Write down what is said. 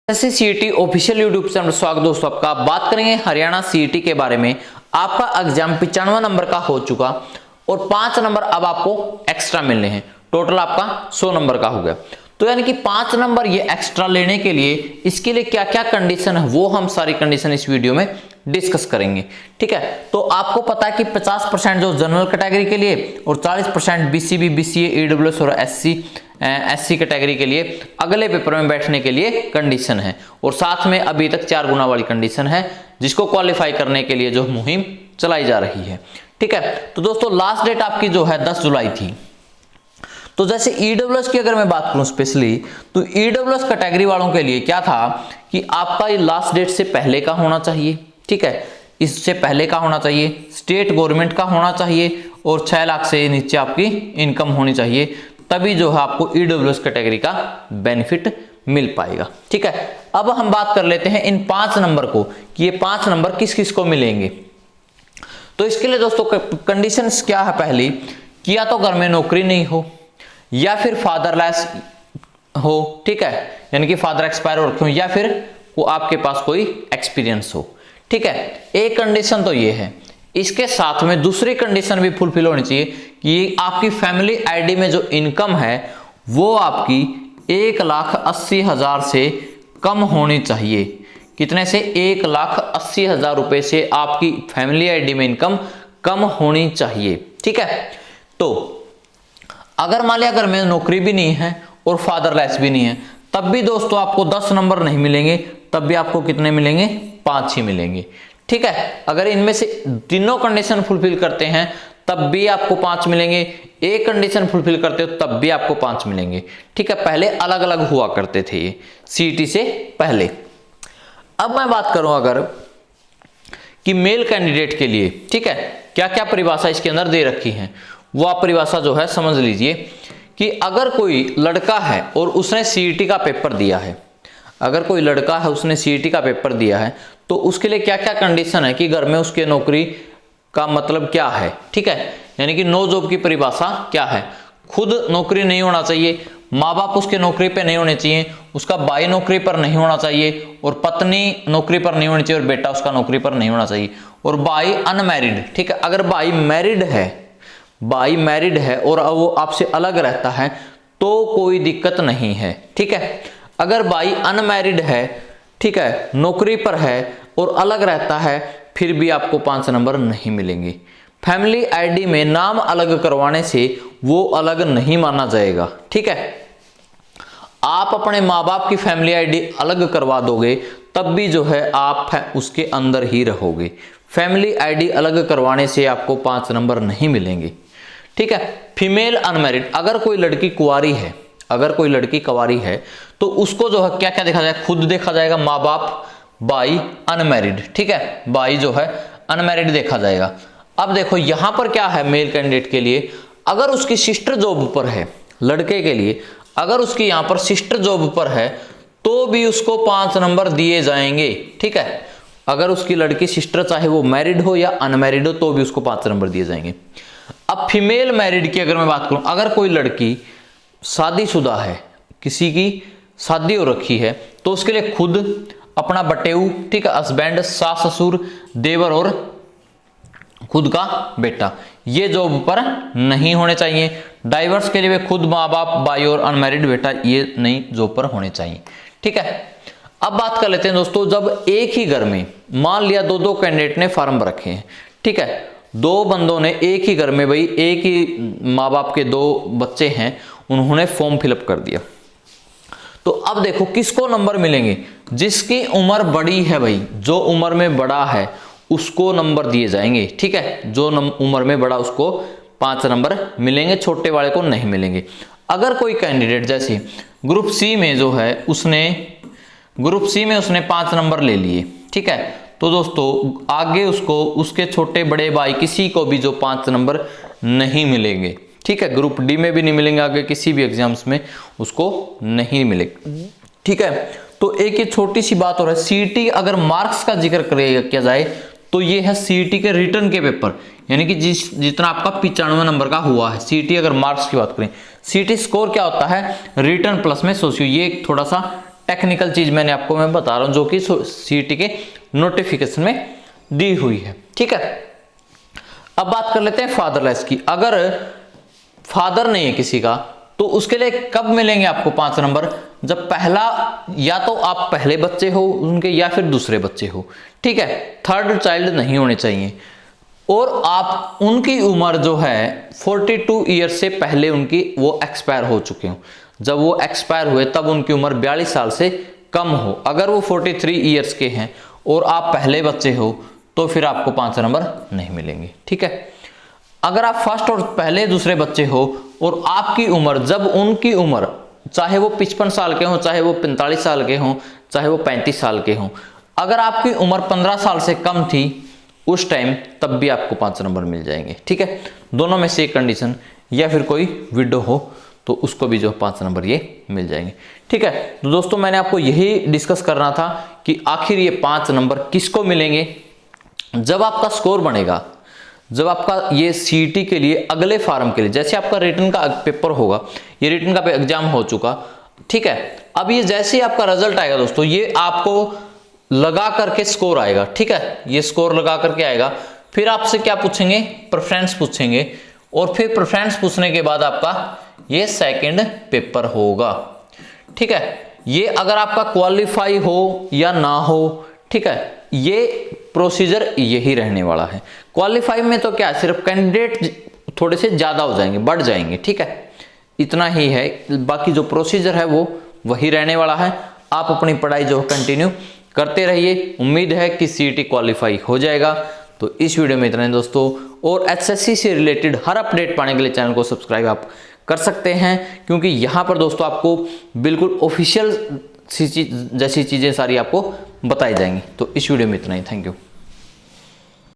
CET official YouTube channel स्वागत दोस्तों आपका। बात करेंगे हरियाणा सीईटी के बारे में। आपका एग्जाम 95 नंबर का हो चुका और 5 नंबर अब आपको एक्स्ट्रा मिलने हैं। टोटल आपका 100 नंबर का हो गया। तो यानी कि 5 नंबर ये एक्स्ट्रा लेने के लिए इसके लिए क्या क्या कंडीशन है वो हम सारी कंडीशन इस वीडियो में डिस्कस करेंगे। ठीक है, तो आपको पता है कि 50% जो जनरल कैटेगरी के लिए और 40% बीसीबी, बीसीए, ईडब्ल्यूएस और एससी कैटेगरी के लिए अगले पेपर में बैठने के लिए कंडीशन है। और साथ में अभी तक 4 गुना वाली कंडीशन है जिसको क्वालिफाई करने के लिए जो मुहिम चलाई जा रही है। ठीक है, तो दोस्तों लास्ट डेट आपकी जो है 10 जुलाई थी। तो जैसे ईडब्ल्यूएस की अगर मैं बात करूं स्पेशली, तो ईडब्ल्यूएस कैटेगरी वालों के लिए क्या था कि आपका ये लास्ट डेट से पहले का होना चाहिए। ठीक है, इससे पहले का होना चाहिए, स्टेट गवर्नमेंट का होना चाहिए और 6 लाख से नीचे आपकी इनकम होनी चाहिए, तभी जो है आपको ईडब्ल्यूएस कैटेगरी का बेनिफिट मिल पाएगा। ठीक है, अब हम बात कर लेते हैं इन 5 नंबर को कि ये 5 नंबर किस किस को मिलेंगे। तो इसके लिए दोस्तों कंडीशंस क्या है, पहली कि या तो घर में नौकरी नहीं हो या फिर फादरलेस हो। ठीक है, यानी कि फादर एक्सपायर हो रखे हो या फिर वो आपके पास कोई एक्सपीरियंस हो। ठीक है, एक कंडीशन तो ये है। इसके साथ में दूसरी कंडीशन भी फुलफिल होनी चाहिए कि आपकी फैमिली आईडी में जो इनकम है वो आपकी 1,80,000 से कम होनी चाहिए। कितने से? 1,80,000 रुपए से आपकी फैमिली आईडी में इनकम कम होनी चाहिए। ठीक है, तो अगर मान लिया घर में नौकरी भी नहीं है और फादरलेस भी नहीं है, तब भी दोस्तों आपको 10 नंबर नहीं मिलेंगे, तब भी आपको कितने मिलेंगे? 5 ही मिलेंगे। ठीक है, अगर इनमें से तीनों कंडीशन फुलफिल करते हैं तब भी आपको 5 मिलेंगे, एक कंडीशन फुलफिल करते हो तब भी आपको 5 मिलेंगे। ठीक है, पहले अलग अलग हुआ करते थे ये सीईटी से पहले। अब मैं बात करूं अगर कि मेल कैंडिडेट के लिए, ठीक है, क्या क्या परिभाषा इसके अंदर दे रखी है वो आप परिभाषा जो है समझ लीजिए कि अगर कोई लड़का है और उसने सीईटी का पेपर दिया है, अगर कोई लड़का है उसने सीईटी का पेपर दिया है तो उसके लिए क्या क्या कंडीशन है कि घर में उसके नौकरी का मतलब क्या है। ठीक है, यानी कि नो जॉब की परिभाषा क्या है। खुद नौकरी नहीं होना चाहिए, माँ बाप उसके नौकरी पे नहीं होने चाहिए, उसका भाई नौकरी पर नहीं होना चाहिए और पत्नी नौकरी पर नहीं होनी चाहिए और बेटा उसका नौकरी पर नहीं होना चाहिए, और भाई अनमैरिड। ठीक है, अगर भाई मैरिड है और वो आपसे अलग रहता है तो कोई दिक्कत नहीं है। ठीक है, अगर भाई अनमैरिड है, ठीक है, नौकरी पर है और अलग रहता है, फिर भी आपको 5 नंबर नहीं मिलेंगे। फैमिली आईडी में नाम अलग करवाने से वो अलग नहीं माना जाएगा। ठीक है, आप अपने माँ बाप की फैमिली आईडी अलग करवा दोगे तब भी जो है आप उसके अंदर ही रहोगे। फैमिली आईडी अलग करवाने से आपको 5 नंबर नहीं मिलेंगे। ठीक है, फीमेल अनमैरिड, अगर कोई लड़की कुंवारी है तो उसको जो है क्या क्या देखा जाएगा? खुद देखा जाएगा, माँ बाप, भाई अनमैरिड। ठीक है, भाई जो है अनमैरिड देखा जाएगा। अब देखो यहां पर क्या है मेल कैंडिडेट के लिए, अगर उसकी सिस्टर जॉब पर है, लड़के के लिए अगर उसकी यहां पर सिस्टर जॉब पर है तो भी उसको 5 नंबर दिए जाएंगे। ठीक है, अगर उसकी लड़की सिस्टर चाहे वो मैरिड हो या अनमैरिड हो तो भी उसको 5 नंबर दिए जाएंगे। अब फीमेल मैरिड की अगर मैं बात करूं, अगर कोई लड़की शादीशुदा है, किसी की शादी हो रखी है, तो उसके लिए खुद, अपना बटेऊ, ठीक है, हस्बैंड, सास ससुर, देवर और खुद का बेटा, ये जॉब पर नहीं होने चाहिए। डाइवर्स के लिए खुद, माँ बाप, भाई और अनमैरिड बेटा, ये नहीं जॉब पर होने चाहिए। ठीक है, अब बात कर लेते हैं दोस्तों, जब एक ही घर में मान लिया 2 कैंडिडेट ने फॉर्म रखे हैं। ठीक है, 2 बंदों ने एक ही घर में, भाई एक ही माँ बाप के 2 बच्चे हैं, उन्होंने फॉर्म फिलअप कर दिया। तो अब देखो किसको नंबर मिलेंगे? जिसकी उम्र बड़ी है, भाई जो उम्र में बड़ा है उसको नंबर दिए जाएंगे। ठीक है, जो उम्र में बड़ा उसको 5 नंबर मिलेंगे, छोटे वाले को नहीं मिलेंगे। अगर कोई कैंडिडेट जैसे ग्रुप सी में जो है उसने 5 नंबर ले लिए, ठीक है, तो दोस्तों आगे उसको उसके छोटे बड़े भाई किसी को भी जो 5 नंबर नहीं मिलेंगे। ठीक है, ग्रुप डी में भी नहीं मिलेंगे, आगे किसी भी एग्जाम्स में उसको नहीं मिलेगा। ठीक है, तो एक ये छोटी सी बात और है, सीईटी अगर मार्क्स का जिक्र किया जाए तो ये है सीईटी के रिटर्न के पेपर, यानी कि जितना आपका 95 नंबर का हुआ है। सीईटी अगर मार्क्स की बात करें, सीईटी स्कोर क्या होता है? रिटर्न प्लस में सोशियो, ये थोड़ा सा टेक्निकल चीज मैं बता रहा हूं जो कि सीईटी के नोटिफिकेशन में दी हुई है। ठीक है, अब बात कर लेते हैं फादरलेस की। अगर फादर नहीं है किसी का तो उसके लिए कब मिलेंगे आपको 5 नंबर? जब पहला, या तो आप पहले बच्चे हो उनके या फिर दूसरे बच्चे हो। ठीक है, थर्ड चाइल्ड नहीं होने चाहिए। और आप उनकी उम्र जो है 42 ईयर से पहले उनकी वो एक्सपायर हो चुके हो। जब वो एक्सपायर हुए तब उनकी उम्र 42 साल से कम हो। अगर वो 43 ईयर्स के हैं और आप पहले बच्चे हो तो फिर आपको 5 नंबर नहीं मिलेंगे। ठीक है, अगर आप फर्स्ट और पहले दूसरे बच्चे हो और आपकी उम्र, जब उनकी उम्र चाहे वो 55 साल के हो, चाहे वो 45 साल के हो, चाहे वो 35 साल के हो, अगर आपकी उम्र 15 साल से कम थी उस टाइम, तब भी आपको 5 नंबर मिल जाएंगे। ठीक है, दोनों में से एक कंडीशन, या फिर कोई विडो हो तो उसको भी जो 5 नंबर ये मिल जाएंगे। ठीक है, तो दोस्तों मैंने आपको यही डिस्कस करना था कि आखिर ये 5 नंबर किसको मिलेंगे। जब आपका स्कोर बनेगा, जब आपका ये सीईटी के लिए अगले फार्म के लिए, जैसे आपका रिटन का पेपर होगा, ये रिटन का एग्जाम हो चुका, ठीक है, अब ये जैसे ही आपका रिजल्ट आएगा दोस्तों, ये आपको लगा करके स्कोर आएगा। ठीक है, ये स्कोर लगा करके आएगा, फिर आपसे क्या पूछेंगे? प्रेफरेंस पूछेंगे, और फिर प्रेफरेंस पूछने के बाद आपका ये सेकंड पेपर होगा। ठीक है, ये अगर आपका क्वालिफाई हो या ना हो, ठीक है, ये प्रोसीजर यही रहने वाला है। क्वालिफाई में तो क्या, सिर्फ कैंडिडेट थोड़े से ज्यादा हो जाएंगे, बढ़ जाएंगे। ठीक है, इतना ही है, बाकी जो प्रोसीजर है वो वही रहने वाला है। आप अपनी पढ़ाई जो कंटिन्यू करते रहिए, उम्मीद है कि सीईटी क्वालिफाई हो जाएगा। तो इस वीडियो में इतना ही दोस्तों, और एसएससी से रिलेटेड हर अपडेट पाने के लिए चैनल को सब्सक्राइब आप कर सकते हैं, क्योंकि यहाँ पर दोस्तों आपको बिल्कुल ऑफिशियल जैसी चीजें सारी आपको बताई जाएंगी। तो इस वीडियो में इतना ही, थैंक यू।